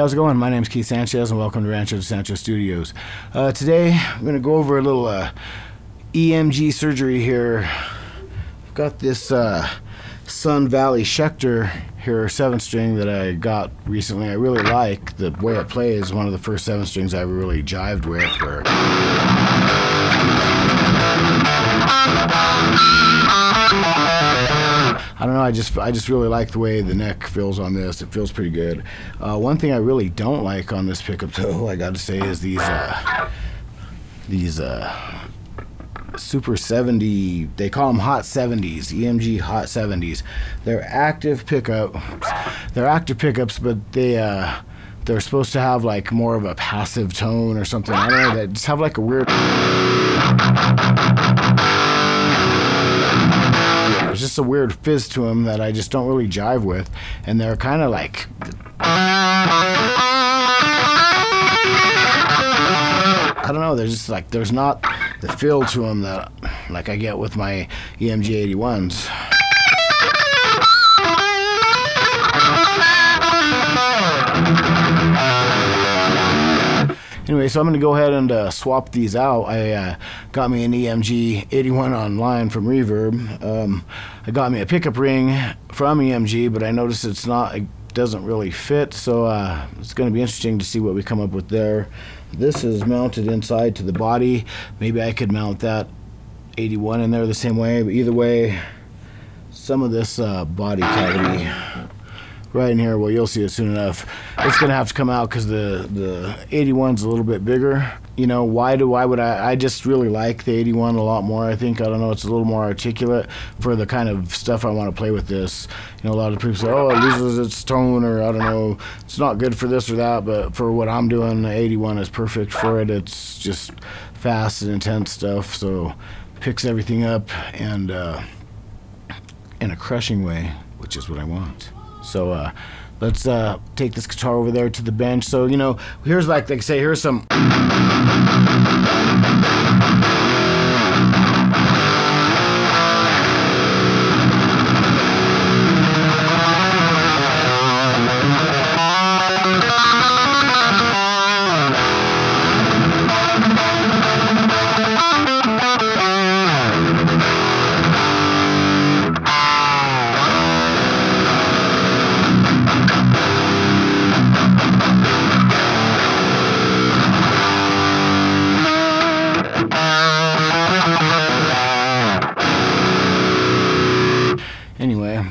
How's it going? My name is Keith Sanchez and welcome to Rancho de Sancho Studios. Today I'm going to go over a little EMG surgery here. I've got this Sun Valley Shredder here, 7-string that I got recently. I really like the way it plays. One of the first 7-strings I ever really jived with. Where I don't know, I just really like the way the neck feels on this. It feels pretty good. One thing I really don't like on this pickup, though, I got to say, is these Super 70, they call them Hot 70's, EMG Hot 70's. They're active pickups. They're active pickups, but they're supposed to have like more of a passive tone or something. I don't know, they just have like a weird. There's just a weird fizz to them that I just don't really jive with, and they're kind of like. I don't know. There's just like there's not the feel to them that like I get with my EMG 81s. Anyway, so I'm going to go ahead and swap these out. I got me an EMG 81 online from Reverb. I got me a pickup ring from EMG, but I noticed it doesn't really fit, so it's going to be interesting to see what we come up with there. This is mounted inside to the body. Maybe I could mount that 81 in there the same way, but either way, some of this body cavity right in here, well, you'll see it soon enough. It's gonna have to come out because the 81's a little bit bigger. You know, why would I just really like the 81 a lot more. I don't know, it's a little more articulate for the kind of stuff I want to play with this. You know, a lot of people say, oh, it loses its tone, or I don't know, it's not good for this or that, but for what I'm doing, the 81 is perfect for it. It's just fast and intense stuff, so picks everything up and in a crushing way, which is what I want. So let's take this guitar over there to the bench. So, you know, here's like I say, here's some. Anyway,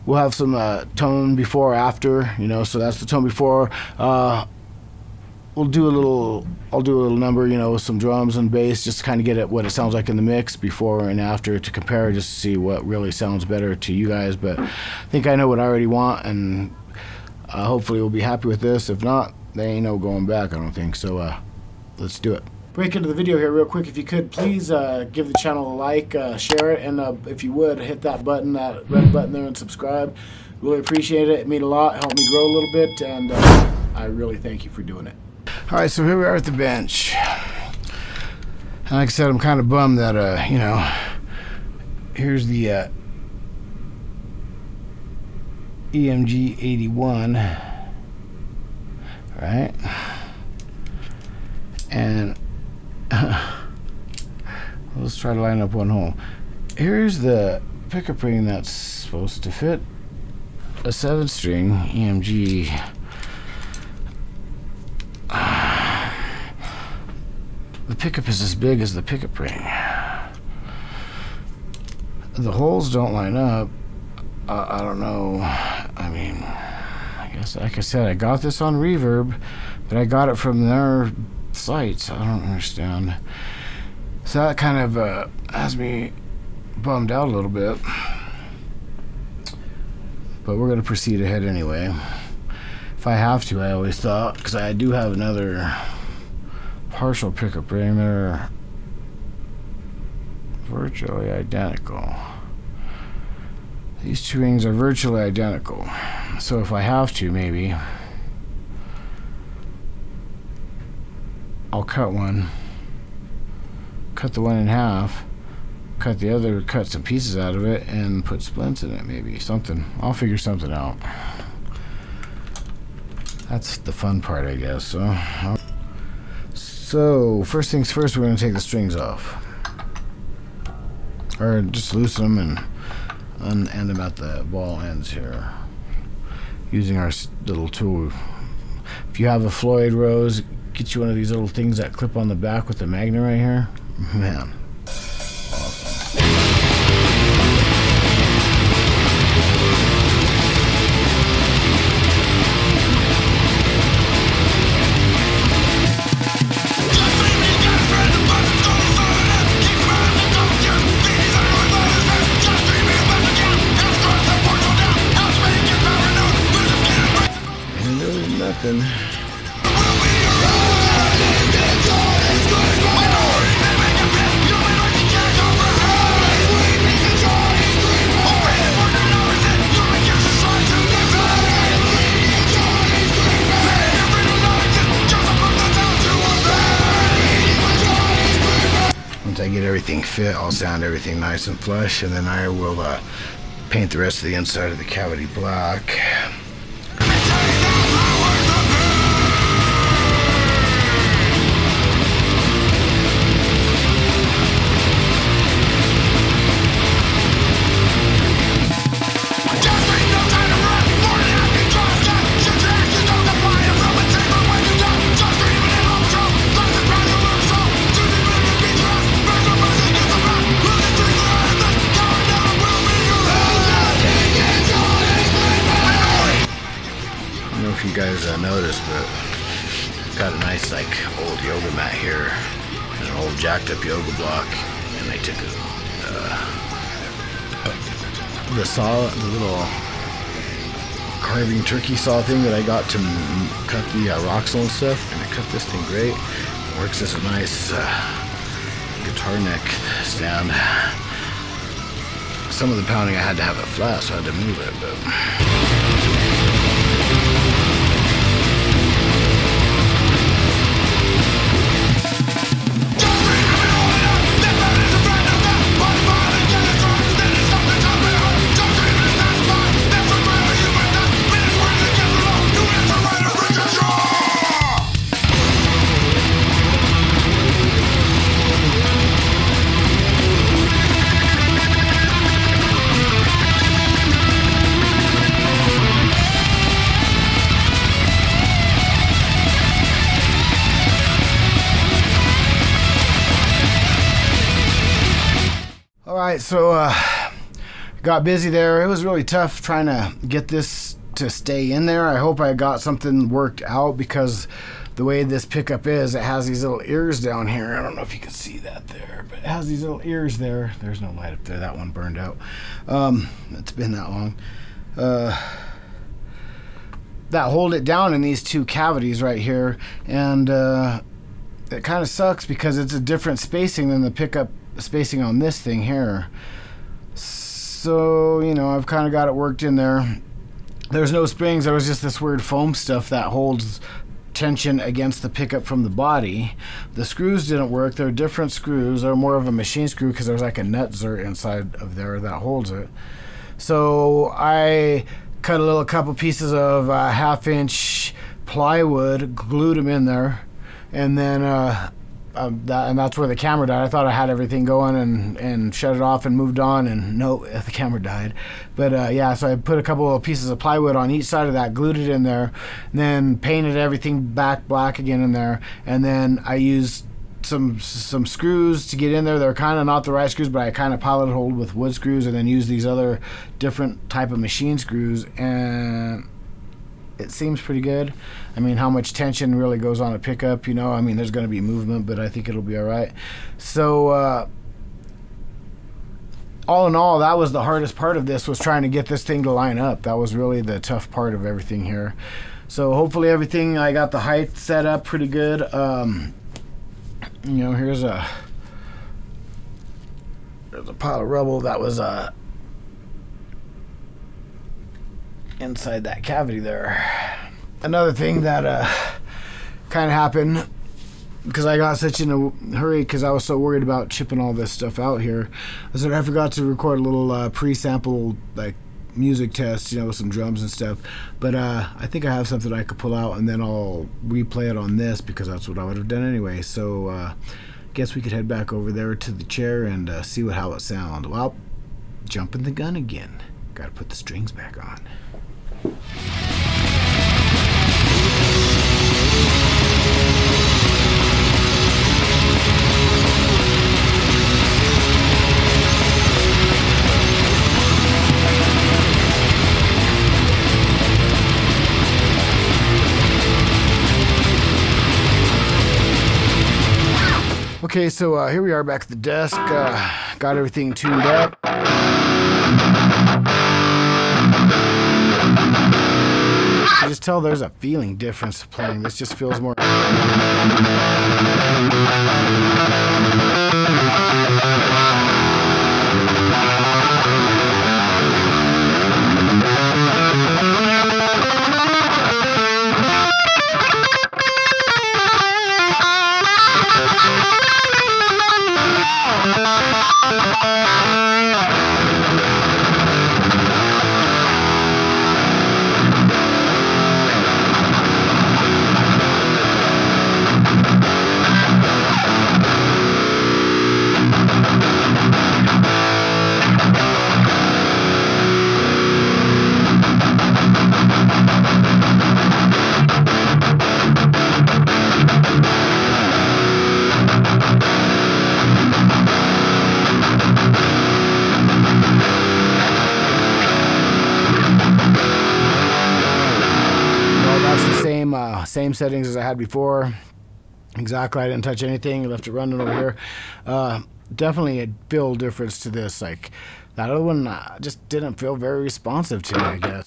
we'll have some tone before after, you know, so that's the tone before. I'll do a little number, you know, with some drums and bass, just to kind of get at what it sounds like in the mix before and after to compare, just to see what really sounds better to you guys. But I think I know what I already want, and hopefully we'll be happy with this. If not, there ain't no going back, I don't think. So let's do it. Break into the video here real quick. If you could, please give the channel a like, share it, and if you would, hit that button, that red button there, and subscribe. Really appreciate it. It means a lot. Help me grow a little bit, and I really thank you for doing it. All right, so here we are at the bench. And like I said, I'm kind of bummed that, you know, here's the EMG 81, right? And let's try to line up one hole. Here's the pickup ring that's supposed to fit a 7-string EMG. The pickup is as big as the pickup ring. The holes don't line up. I don't know. I mean, I guess, like I said, I got this on Reverb, but I got it from their sites. I don't understand. So that kind of has me bummed out a little bit. But we're going to proceed ahead anyway. If I have to, I always thought, because I do have another partial pickup ring. They're virtually identical. These two rings are virtually identical. So if I have to, maybe I'll cut one, cut the one in half, cut the other, cut some pieces out of it, and put splints in it, maybe. Something. I'll figure something out. That's the fun part, I guess. So first things first, we're going to take the strings off, or just loosen them and unend them at the ball ends here using our little tool. If you have a Floyd Rose, get you one of these little things that clip on the back with the magnet right here. Man, awesome. And there's nothing. Once I get everything fit, I'll sound everything nice and flush, and then I will paint the rest of the inside of the cavity black. If you guys noticed, but got a nice like old yoga mat here and an old jacked up yoga block, and I took the saw, the little carving turkey saw thing that I got to cut the rocks and stuff, and I cut this thing great. It works as a nice guitar neck stand. Some of the pounding I had to have it flat, so I had to move it, but alright, so got busy there. It was really tough trying to get this to stay in there. I hope I got something worked out, because the way this pickup is, it has these little ears down here. I don't know if you can see that there, but it has these little ears there. There's no light up there. That one burned out. It's been that long. That hold it down in these two cavities right here, and it kind of sucks because it's a different spacing than the pickup spacing on this thing here. So, you know, I've kind of got it worked in there. There's no springs. There was just this weird foam stuff that holds tension against the pickup from the body. The screws didn't work. They're different screws. They're more of a machine screw because there's like a nut zert inside of there that holds it. So I cut a couple pieces of 1/2-inch plywood, glued them in there, and then and that's where the camera died. I thought I had everything going and shut it off and moved on, and no, the camera died. But yeah, so I put a couple of pieces of plywood on each side of that, glued it in there, and then painted everything back black again in there, and then I used some screws to get in there. They're kind of not the right screws, but I kind of pilot hold with wood screws, and then use these other different type of machine screws, and it seems pretty good. I mean, how much tension really goes on a pickup, you know? I mean, there's going to be movement, but I think it'll be all right. So all in all, that was the hardest part of this, was trying to get this thing to line up. That was really the tough part of everything here. So hopefully everything, I got the height set up pretty good. You know, here's a pile of rubble that was inside that cavity there. Another thing that kind of happened, because I got such in a hurry because I was so worried about chipping all this stuff out here, is that I forgot to record a little pre-sample like music test, you know, with some drums and stuff. But I think I have something I could pull out, and then I'll replay it on this because that's what I would have done anyway. So guess we could head back over there to the chair and see how it sounds. Well, jumping the gun again. Got to put the strings back on. Okay, so here we are back at the desk. Got everything tuned up. You just tell there's a feeling difference playing. This just feels more. Same settings as I had before. Exactly, I didn't touch anything. I left it running over here. Definitely a feel difference to this. Like that other one just didn't feel very responsive to me, I guess.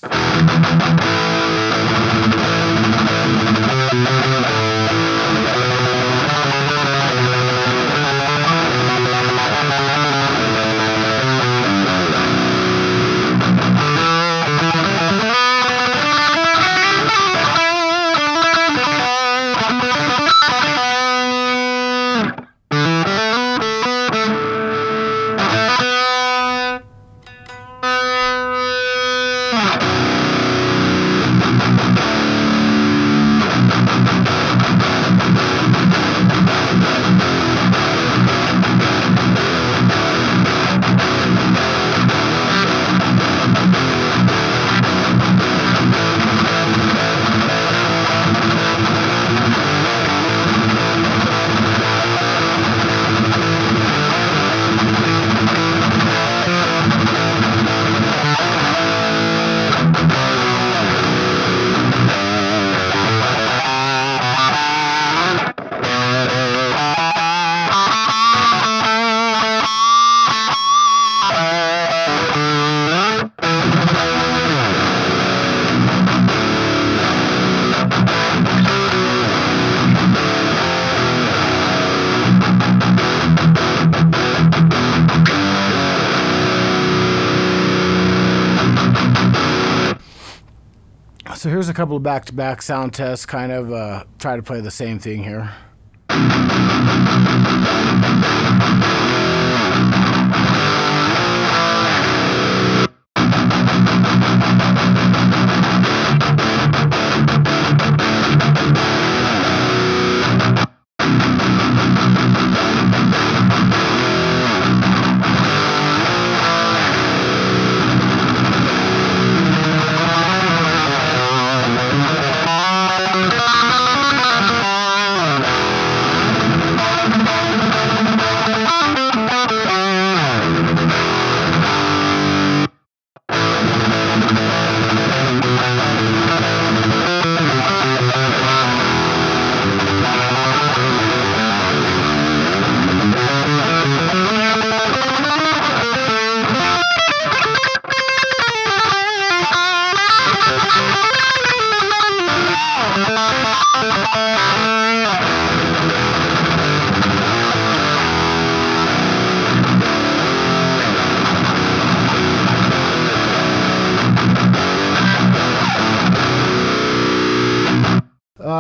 So here's a couple of back-to-back sound tests, kind of try to play the same thing here.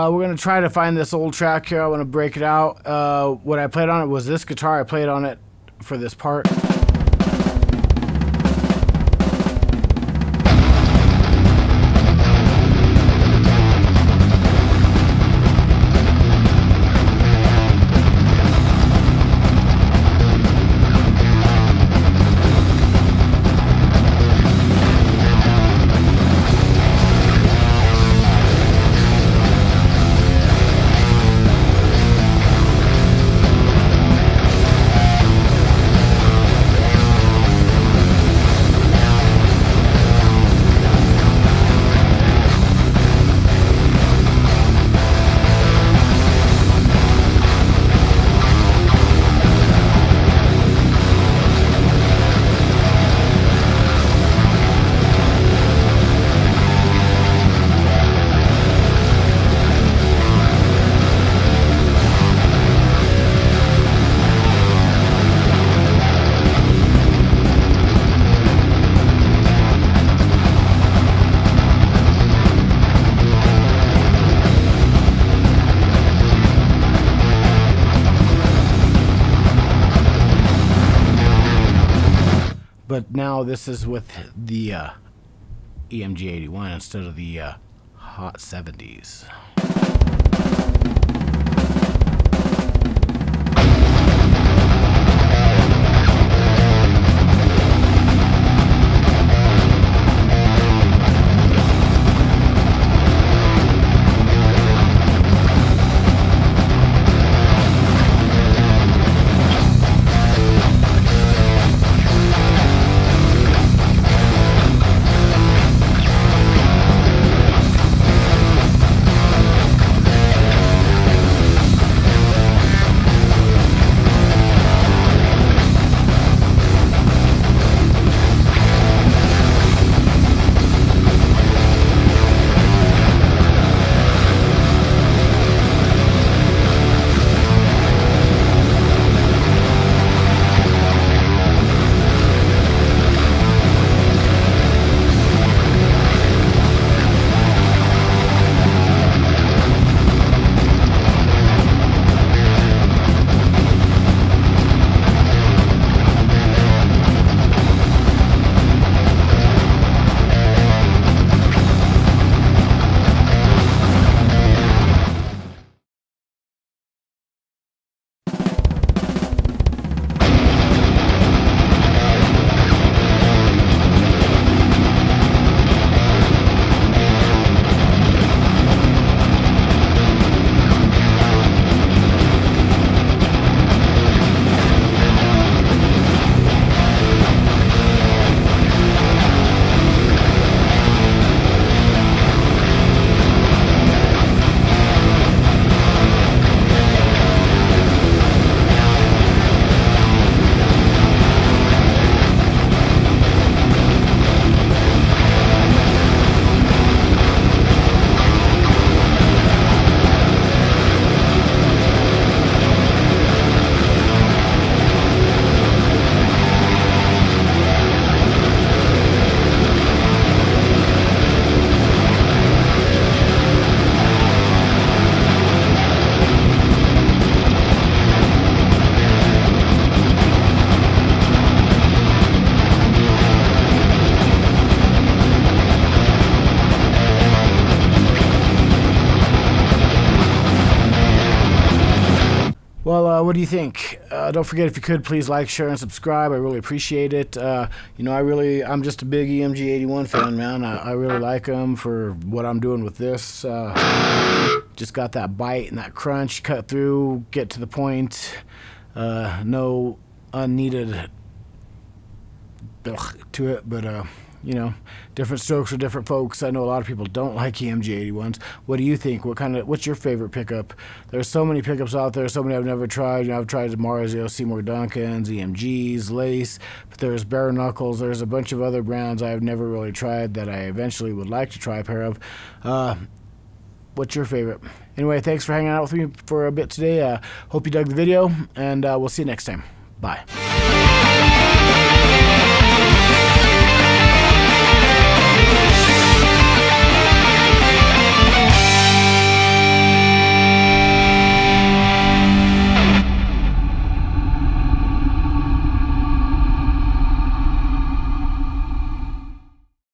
We're going to try to find this old track here. I want to break it out. What I played on it was this guitar. I played on it for this part. now this is with the EMG 81 instead of the hot 70s. Well, what do you think? Don't forget, if you could, please like, share, and subscribe. I really appreciate it. You know, I'm just a big EMG 81 fan, man. I really like them for what I'm doing with this. Just got that bite and that crunch, cut through, get to the point. No unneeded to it, but you know, different strokes for different folks. I know a lot of people don't like EMG 81s. What do you think? What's your favorite pickup? There's so many pickups out there, so many I've never tried. You know, I've tried Marzio, Seymour Duncan's, EMGs, Lace, but there's Bare Knuckles. There's a bunch of other brands I've never really tried that I eventually would like to try a pair of. What's your favorite? Anyway, thanks for hanging out with me for a bit today. Hope you dug the video, and we'll see you next time. Bye.